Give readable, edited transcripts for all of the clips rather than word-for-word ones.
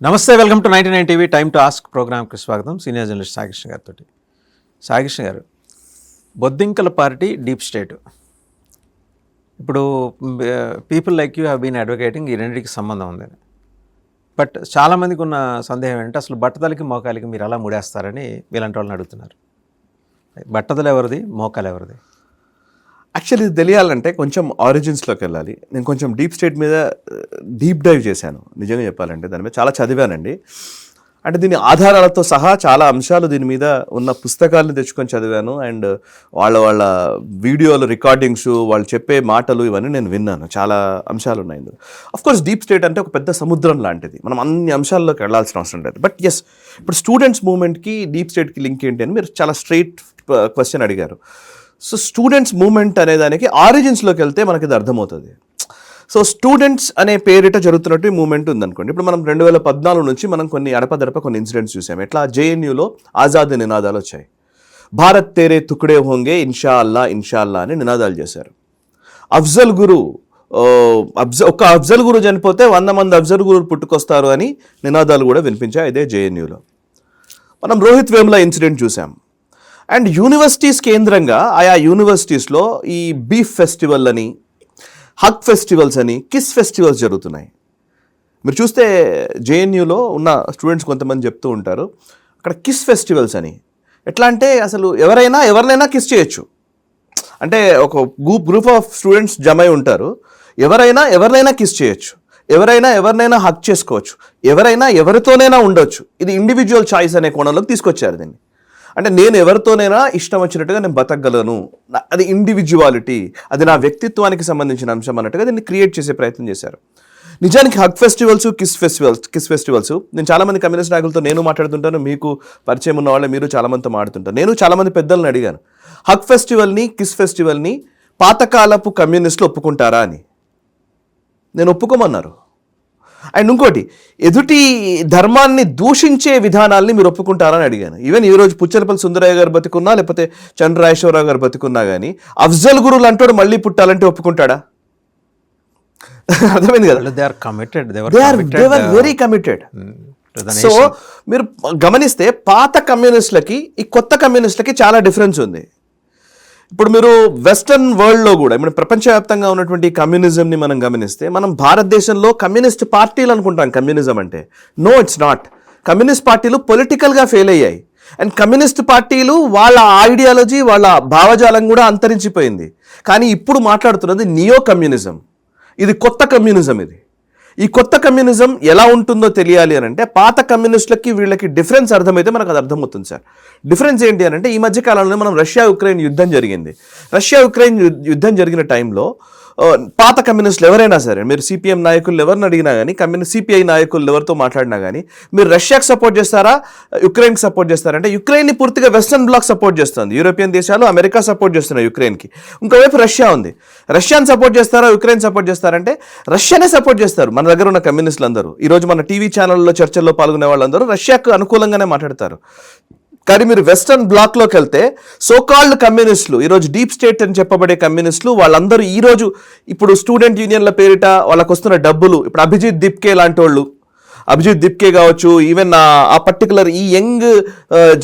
నమస్తే, welcome to 99 TV time to ask ప్రోగ్రామ్కి స్వాగతం. సీనియర్ జర్నలిస్ట్ సాయికృష్ణ గారితో. సాయికృష్ణ గారు, బొద్దింకల పార్టీ డీప్ స్టేట్, ఇప్పుడు people like you have been advocating ఈ రెండింటికి సంబంధం ఉందని. బట్ చాలామందికి ఉన్న సందేహం ఏంటంటే అసలు బట్టతలకి మోకాలికి మీరు అలా ముడేస్తారని మీలాంటి వాళ్ళని అడుగుతున్నారు. బట్టతలు ఎవరిది, మోకాలు ఎవరిది? యాక్చువల్లీ ఇది తెలియాలంటే కొంచెం ఆరిజిన్స్లోకి వెళ్ళాలి. నేను కొంచెం డీప్ స్టేట్ మీద డీప్ డైవ్ చేశాను. నిజంగా చెప్పాలంటే దాని మీద చాలా చదివానండి. అంటే దీని ఆధారాలతో సహా చాలా అంశాలు దీని మీద ఉన్న పుస్తకాలను తెచ్చుకొని చదివాను. అండ్ వాళ్ళ వీడియోలు, రికార్డింగ్స్, వాళ్ళు చెప్పే మాటలు ఇవన్నీ నేను విన్నాను. చాలా అంశాలు ఉన్నాయి ఇందులో. అఫ్కోర్స్ డీప్ స్టేట్ అంటే ఒక పెద్ద సముద్రం లాంటిది, మనం అన్ని అంశాల్లోకి వెళ్ళాల్సిన అవసరం లేదు. బట్ ఎస్, ఇప్పుడు స్టూడెంట్స్ మూవ్మెంట్కి డీప్ స్టేట్కి లింక్ ఏంటి అని మీరు చాలా స్ట్రైట్ క్వశ్చన్ అడిగారు. సో స్టూడెంట్స్ మూవ్మెంట్ అనే దానికి ఆరిజిన్స్లోకి వెళ్తే మనకి ఇది అర్థమవుతుంది. సో స్టూడెంట్స్ అనే పేరిట జరుగుతున్నట్టు మూవ్మెంట్ ఉందనుకోండి. ఇప్పుడు మనం 2014 నుంచి మనం కొన్ని అడపదడప కొన్ని ఇన్సిడెంట్స్ చూసాం. ఎట్లా జేఎన్యూలో ఆజాద్ నినాదాలు వచ్చాయి. భారత్ తేరే తుక్డే హోంగే ఇన్షా అల్లా ఇన్షా అల్లా అని నినాదాలు చేశారు. అఫ్జల్ గురు ఒక అఫ్జల్ గురు చనిపోతే 100 మంది అఫ్జల్ గురువులు పుట్టుకొస్తారు అని నినాదాలు కూడా వినిపించాయి ఇదే జేఎన్యూలో. మనం రోహిత్ వేముల ఇన్సిడెంట్ చూసాం. అండ్ యూనివర్సిటీస్ కేంద్రంగా ఆయా యూనివర్సిటీస్లో ఈ బీఫ్ ఫెస్టివల్ అని, హగ్ ఫెస్టివల్స్ అని, కిస్ ఫెస్టివల్స్ జరుగుతున్నాయి. మీరు చూస్తే జేఎన్యూలో ఉన్న స్టూడెంట్స్ కొంతమంది చెప్తూ ఉంటారు అక్కడ కిస్ ఫెస్టివల్స్ అని. ఎట్లా అంటే అసలు ఎవరినైనా కిస్ చేయొచ్చు. అంటే ఒక గ్రూప్ ఆఫ్ స్టూడెంట్స్ జమై ఉంటారు, ఎవరినైనా కిస్ చేయొచ్చు, ఎవరినైనా హగ్ చేసుకోవచ్చు, ఎవరితోనైనా ఉండొచ్చు. ఇది ఇండివిజువల్ చాయిస్ అనే కోణంలోకి తీసుకొచ్చారు దీన్ని. అంటే నేను ఎవరితోనైనా ఇష్టం వచ్చినట్టుగా నేను బతకగలను, అది ఇండివిజువాలిటీ, అది నా వ్యక్తిత్వానికి సంబంధించిన అంశం అన్నట్టుగా దీన్ని క్రియేట్ చేసే ప్రయత్నం చేశారు. నిజానికి హగ్ ఫెస్టివల్స్, కిస్ ఫెస్టివల్స్ నేను చాలామంది కమ్యూనిస్ట్ నాయకులతో నేను మాట్లాడుతుంటాను, మీకు పరిచయం ఉన్న వాళ్ళే మీరు చాలామందితో మాట్లాడుతుంటారు. నేను చాలామంది పెద్దలను అడిగాను, హగ్ ఫెస్టివల్ని, కిస్ ఫెస్టివల్ని పాతకాలపు కమ్యూనిస్టులు ఒప్పుకుంటారా అని. నేను ఒప్పుకోమన్నారు. అండ్ ఇంకోటి, ఎదుటి ధర్మాన్ని దూషించే విధానాల్ని మీరు ఒప్పుకుంటారని అడిగాను. ఈవెన్ ఈరోజు పుచ్చలపల్లి సుందరయ్య గారు బతికున్నా, లేకపోతే చంద్రరాజేశ్వరరావు గారు బతికున్నా కానీ అఫ్జల్ గురువులు అంటాడు మళ్ళీ పుట్టాలంటే ఒప్పుకుంటాడా? అర్థమైంది కదా. They were very committed. So మీరు గమనిస్తే పాత కమ్యూనిస్టులకి ఈ కొత్త కమ్యూనిస్టులకి చాలా డిఫరెన్స్ ఉంది. ఇప్పుడు మీరు వెస్టర్న్ వరల్డ్లో కూడా, ఇప్పుడు ప్రపంచవ్యాప్తంగా ఉన్నటువంటి కమ్యూనిజంని మనం గమనిస్తే, మనం భారతదేశంలో కమ్యూనిస్ట్ పార్టీలు అనుకుంటాం కమ్యూనిజం అంటే. No, it's not. కమ్యూనిస్ట్ పార్టీలు పొలిటికల్గా ఫెయిల్ అయ్యాయి. అండ్ కమ్యూనిస్ట్ పార్టీలు వాళ్ళ ఐడియాలజీ, వాళ్ళ భావజాలం కూడా అంతరించిపోయింది. కానీ ఇప్పుడు మాట్లాడుతున్నది నియో కమ్యూనిజం. ఇది కొత్త కమ్యూనిజం. ఈ కొత్త కమ్యూనిజం ఎలా ఉంటుందో తెలియాలి అని అంటే పాత కమ్యూనిస్టులకి వీళ్ళకి డిఫరెన్స్ అర్థమైతే మనకు అది అర్థమవుతుంది సార్. డిఫరెన్స్ ఏంటి అని అంటే, ఈ మధ్య కాలంలో మనం రష్యా యుక్రెయిన్ యుద్ధం జరిగింది. రష్యా యుక్రెయిన్ యుద్ధం జరిగిన టైంలో పాత కమ్యూనిస్టులు ఎవరైనా సరే, మీరు సిపిఎం నాయకులు ఎవరిని అడిగినా కానీ, సిపిఐ నాయకులు ఎవరితో మాట్లాడినా కానీ, మీరు రష్యాకి సపోర్ట్ చేస్తారా, యుక్రెయిన్కి సపోర్ట్ చేస్తారంటే యుక్రెయిన్ని పూర్తిగా వెస్టర్న్ బ్లాక్ సపోర్ట్ చేస్తుంది. యూరోపియన్ దేశాలు, అమెరికా సపోర్ట్ చేస్తున్నాయి యుక్రెయిన్కి. ఇంకోవైపు రష్యా ఉంది. రష్యాని సపోర్ట్ చేస్తారా, యుక్రెయిన్ సపోర్ట్ చేస్తారంటే రష్యానే సపోర్ట్ చేస్తారు. మన దగ్గర ఉన్న కమ్యూనిస్టులు అందరూ, ఈరోజు మన టీవీ ఛానల్లో చర్చల్లో పాల్గొనే వాళ్ళందరూ రష్యాకు అనుకూలంగానే మాట్లాడతారు. కానీ మీరు వెస్టర్న్ బ్లాక్లోకి వెళ్తే సోకాల్డ్ కమ్యూనిస్టులు, ఈరోజు డీప్ స్టేట్ అని చెప్పబడే కమ్యూనిస్టులు, వాళ్ళందరూ ఈరోజు ఇప్పుడు స్టూడెంట్ యూనియన్ల పేరిట వాళ్ళకు వస్తున్న డబ్బులు, ఇప్పుడు అభిజిత్ దిప్కే లాంటి వాళ్ళు, అభిజిత్ దిప్కే కావచ్చు, ఈవెన్ ఆ పర్టికులర్ ఈ యంగ్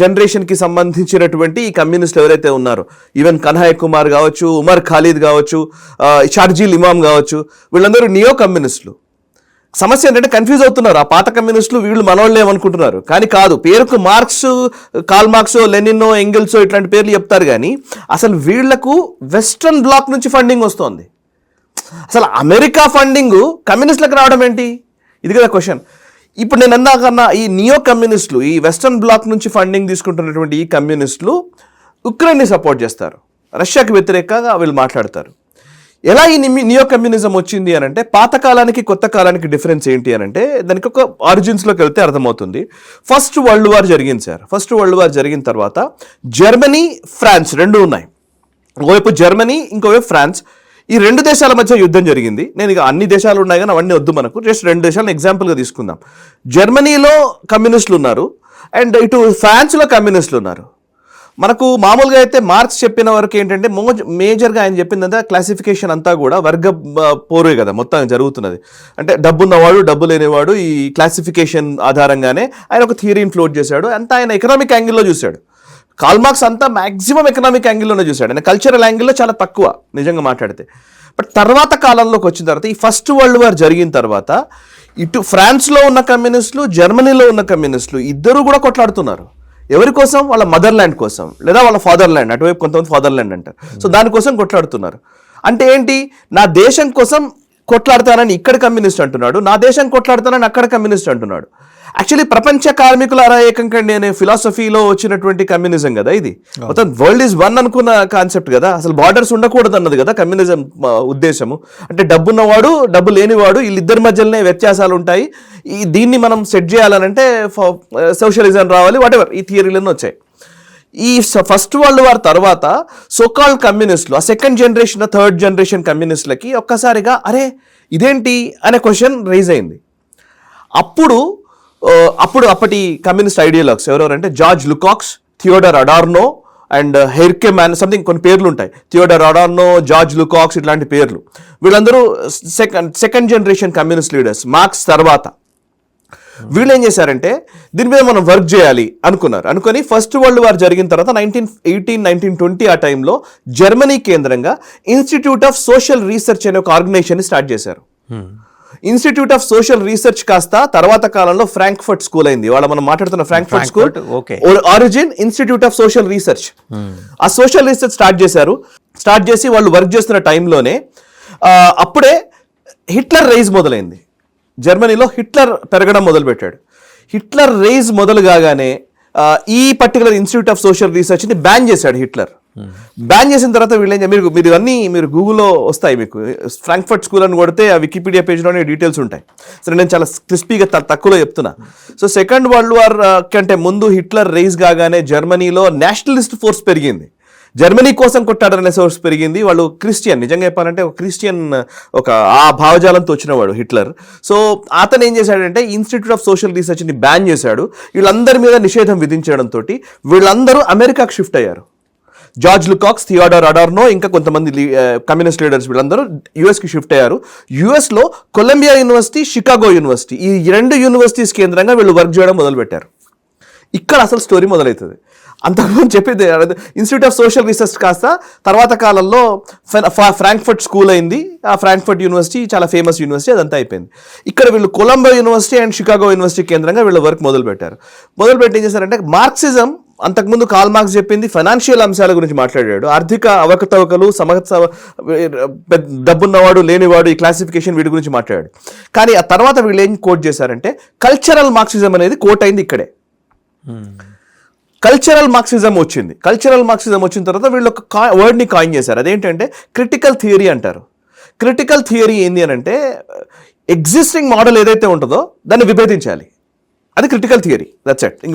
జనరేషన్కి సంబంధించినటువంటి ఈ కమ్యూనిస్టులు ఎవరైతే ఉన్నారో, ఈవెన్ కన్హయ్య కుమార్ కావచ్చు, ఉమర్ ఖాలిద్ కావచ్చు, షార్జీల్ ఇమామ్ కావచ్చు, వీళ్ళందరూ నియో కమ్యూనిస్టులు. సమస్య ఏంటంటే కన్ఫ్యూజ్ అవుతున్నారు. ఆ పాత కమ్యూనిస్టులు వీళ్ళు మనోళ్ళే ఏమనుకుంటున్నారు. కానీ కాదు, పేరుకు మార్క్స్, కార్ల్ మార్క్సో, లెనినో, ఎంగిల్సో ఇట్లాంటి పేర్లు చెప్తారు. కానీ అసలు వీళ్లకు వెస్ట్రన్ బ్లాక్ నుంచి ఫండింగ్ వస్తుంది. అసలు అమెరికా ఫండింగ్ కమ్యూనిస్టులకు రావడం ఏంటి? ఇది కదా క్వశ్చన్. ఇప్పుడు నేను అన్నాకన్నా ఈ నియో కమ్యూనిస్టులు, ఈ వెస్ట్రన్ బ్లాక్ నుంచి ఫండింగ్ తీసుకుంటున్నటువంటి ఈ కమ్యూనిస్టులు ఉక్రెయిన్ని సపోర్ట్ చేస్తారు, రష్యాకి వ్యతిరేకంగా వీళ్ళు మాట్లాడతారు. ఎలా ఈ నియో కమ్యూనిజం వచ్చింది అని అంటే, పాతకాలానికి కొత్త కాలానికి డిఫరెన్స్ ఏంటి అని అంటే, దానికి ఒక ఆరిజిన్స్లోకి వెళ్తే అర్థమవుతుంది. ఫస్ట్ వరల్డ్ వార్ జరిగింది సార్. ఫస్ట్ వరల్డ్ వార్ జరిగిన తర్వాత జర్మనీ, ఫ్రాన్స్ రెండు ఉన్నాయి. ఒకవైపు జర్మనీ, ఇంకోవైపు ఫ్రాన్స్. ఈ రెండు దేశాల మధ్య యుద్ధం జరిగింది. నేను ఇక అన్ని దేశాలు ఉన్నాయి కానీ అవన్నీ వద్దు మనకు, జస్ట్ రెండు దేశాలను ఎగ్జాంపుల్గా తీసుకుందాం. జర్మనీలో కమ్యూనిస్టులు ఉన్నారు, అండ్ ఇటు ఫ్రాన్స్లో కమ్యూనిస్టులు ఉన్నారు. మనకు మామూలుగా అయితే మార్క్స్ చెప్పిన వరకు ఏంటంటే మేజర్గా ఆయన చెప్పిందంతా క్లాసిఫికేషన్ అంతా కూడా వర్గ పోరే కదా మొత్తం జరుగుతున్నది. అంటే డబ్బున్నవాడు డబ్బు లేనివాడు ఈ క్లాసిఫికేషన్ ఆధారంగానే ఆయన ఒక థియరీని ఫ్లోట్ చేశాడు. అంతా ఆయన ఎకనామిక్ యాంగిల్లో చూశాడు. కాల్ మార్క్స్ అంతా మాక్సిమం ఎకనామిక్ యాంగిల్లోనే చూశాడు. ఆయన కల్చరల్ యాంగిల్లో చాలా తక్కువ నిజంగా మాట్లాడితే. బట్ తర్వాత కాలంలోకి వచ్చిన తర్వాత ఈ ఫస్ట్ వరల్డ్ వార్ జరిగిన తర్వాత ఇటు ఫ్రాన్స్లో ఉన్న కమ్యూనిస్టులు, జర్మనీలో ఉన్న కమ్యూనిస్టులు ఇద్దరు కూడా కొట్లాడుతున్నారు. ఎవరి కోసం? వాళ్ళ మదర్ ల్యాండ్ కోసం, లేదా వాళ్ళ ఫాదర్ ల్యాండ్. అటువైపు కొంతమంది ఫాదర్ ల్యాండ్ అంటారు. సో దానికోసం కొట్లాడుతున్నారు. అంటే ఏంటి? నా దేశం కోసం కొట్లాడతానని ఇక్కడ కమ్యూనిస్ట్ అంటున్నాడు, నా దేశం కొట్లాడతానని అక్కడ కమ్యూనిస్ట్ అంటున్నాడు. యాక్చువల్లీ ప్రపంచ కార్మికుల అరాయకం కండి అనే ఫిలాసఫీలో వచ్చినటువంటి కమ్యూనిజం కదా ఇది. మొత్తం వరల్డ్ ఈజ్ వన్ అనుకున్న కాన్సెప్ట్ కదా. అసలు బార్డర్స్ ఉండకూడదు అన్నది కదా కమ్యూనిజం ఉద్దేశము. అంటే డబ్బున్నవాడు డబ్బు లేనివాడు వీళ్ళిద్దరి మధ్యలోనే వ్యత్యాసాలు ఉంటాయి, దీన్ని మనం సెట్ చేయాలనంటే సోషలిజం రావాలి, వాటెవర్ ఈ థియరీలన్నీ వచ్చాయి. ఈ ఫస్ట్ వరల్డ్ వార్ తర్వాత సోకాల్డ్ కమ్యూనిస్టులు, ఆ సెకండ్ జనరేషన్ థర్డ్ జనరేషన్ కమ్యూనిస్టులకి ఒక్కసారిగా అరే ఇదేంటి అనే క్వశ్చన్ రైజ్ అయింది. అప్పటి కమ్యూనిస్ట్ ఐడియాలజీస్ ఎవరెవరంటే George Lukacs, Theodor Adorno and Horkheimer something కొన్ని పేర్లు ఉంటాయి. థియోడర్ అడార్నో, జార్జ్ లుకాక్స్ ఇట్లాంటి పేర్లు. వీళ్ళందరూ second generation communist leaders marks తర్వాత. వీళ్ళు ఏం చేశారంటే దీని మీద మనం వర్క్ చేయాలి అనుకొని ఫస్ట్ వరల్డ్ వార్ జరిగిన తర్వాత 1918, 1920 ఆ టైంలో జర్మనీ కేంద్రంగా ఇన్స్టిట్యూట్ ఆఫ్ సోషల్ రీసెర్చ్ అనే ఒక ఆర్గనైజేషన్ స్టార్ట్ చేశారు. ఇన్స్టిట్యూట్ ఆఫ్ సోషల్ రీసెర్చ్ కాస్త తర్వాత కాలంలో ఫ్రాంక్ఫర్ట్ స్కూల్ అయింది. వాళ్ళ మనం మాట్లాడుతున్న Frankfurt school origin institute of social research. ఆ సోషల్ రీసెర్చ్ స్టార్ట్ చేసి వాళ్ళు వర్క్ చేస్తున్న టైంలోనే అప్పుడే హిట్లర్ రైజ్ మొదలైంది. జర్మనీలో హిట్లర్ పెరగడం మొదలుపెట్టాడు. హిట్లర్ రైజ్ మొదలు కాగానే ఈ పర్టికులర్ ఇన్స్టిట్యూట్ ఆఫ్ సోషల్ రీసెర్చ్ని బ్యాన్ చేశాడు హిట్లర్. బ్యాన్ చేసిన తర్వాత వీళ్ళు మీరు గూగుల్లో వస్తాయి, మీకు ఫ్రాంక్ఫర్ట్ స్కూల్ అని కొడితే ఆ వికీపీడియా పేజ్లోనే డీటెయిల్స్ ఉంటాయి. సరే నేను చాలా క్రిస్పీగా తక్కువలో చెప్తున్నా. సో సెకండ్ వరల్డ్ వార్ కంటే ముందు హిట్లర్ రైజ్ కాగానే జర్మనీలో నేషనలిస్ట్ ఫోర్స్ పెరిగింది. జర్మనీ కోసం కొట్టాడనే సోర్స్ పెరిగింది. వాళ్ళు క్రిస్టియన్, నిజంగా చెప్పాలంటే ఒక క్రిస్టియన్ ఆ భావజాలంతో వచ్చినవాడు హిట్లర్. సో అతను ఏం చేశాడంటే ఇన్స్టిట్యూట్ ఆఫ్ సోషల్ రీసెర్చ్ని బ్యాన్ చేశాడు. వీళ్ళందరి మీద నిషేధం విధించడంతో వీళ్ళందరూ అమెరికాకు షిఫ్ట్ అయ్యారు. జార్జ్ లుకాక్స్, థియోడర్ అడార్నో, ఇంకా కొంతమంది కమ్యూనిస్ట్ లీడర్స్ వీళ్ళందరూ యుఎస్కి షిఫ్ట్ అయ్యారు. యుఎస్లో కొలంబియా యూనివర్సిటీ, షికాగో యూనివర్సిటీ, ఈ రెండు యూనివర్సిటీస్ కేంద్రంగా వీళ్ళు వర్క్ చేయడం మొదలుపెట్టారు. ఇక్కడ అసలు స్టోరీ మొదలవుతుంది. అంతకుముందు చెప్పేది ఇన్స్టిట్యూట్ ఆఫ్ సోషల్ రీసెర్చ్ కాస్త తర్వాత కాలంలో ఫ్రాంక్ఫర్ట్ స్కూల్ అయింది. ఆ ఫ్రాంక్ఫర్ట్ యూనివర్సిటీ చాలా ఫేమస్ యూనివర్సిటీ, అదంతా అయిపోయింది. ఇక్కడ వీళ్ళు Colombo university and Chicago university కేంద్రంగా వీళ్ళు వర్క్ మొదలుపెట్టి ఏం చేశారంటే మార్క్సిజం, అంతకుముందు కాల్ మార్క్స్ చెప్పింది ఫైనాన్షియల్ అంశాల గురించి మాట్లాడాడు. ఆర్థిక అవకతవకలు, డబ్బున్నవాడు లేనివాడు, ఈ క్లాసిఫికేషన్ వీటి గురించి మాట్లాడాడు. కానీ ఆ తర్వాత వీళ్ళు ఏం కోట్ చేశారంటే కల్చరల్ మార్క్సిజం అనేది కోట్ అయింది ఇక్కడే. కల్చరల్ మార్క్సిజం వచ్చిన తర్వాత వీళ్ళు ఒక వర్డ్ని కాయిన్ చేశారు. అదేంటంటే క్రిటికల్ థియరీ అంటారు. క్రిటికల్ థియరీ ఏంది అని అంటే ఎగ్జిస్టింగ్ మోడల్ ఏదైతే ఉంటుందో దాన్ని విభేదించాలి. అది క్రిటికల్ థియరీ. That's it.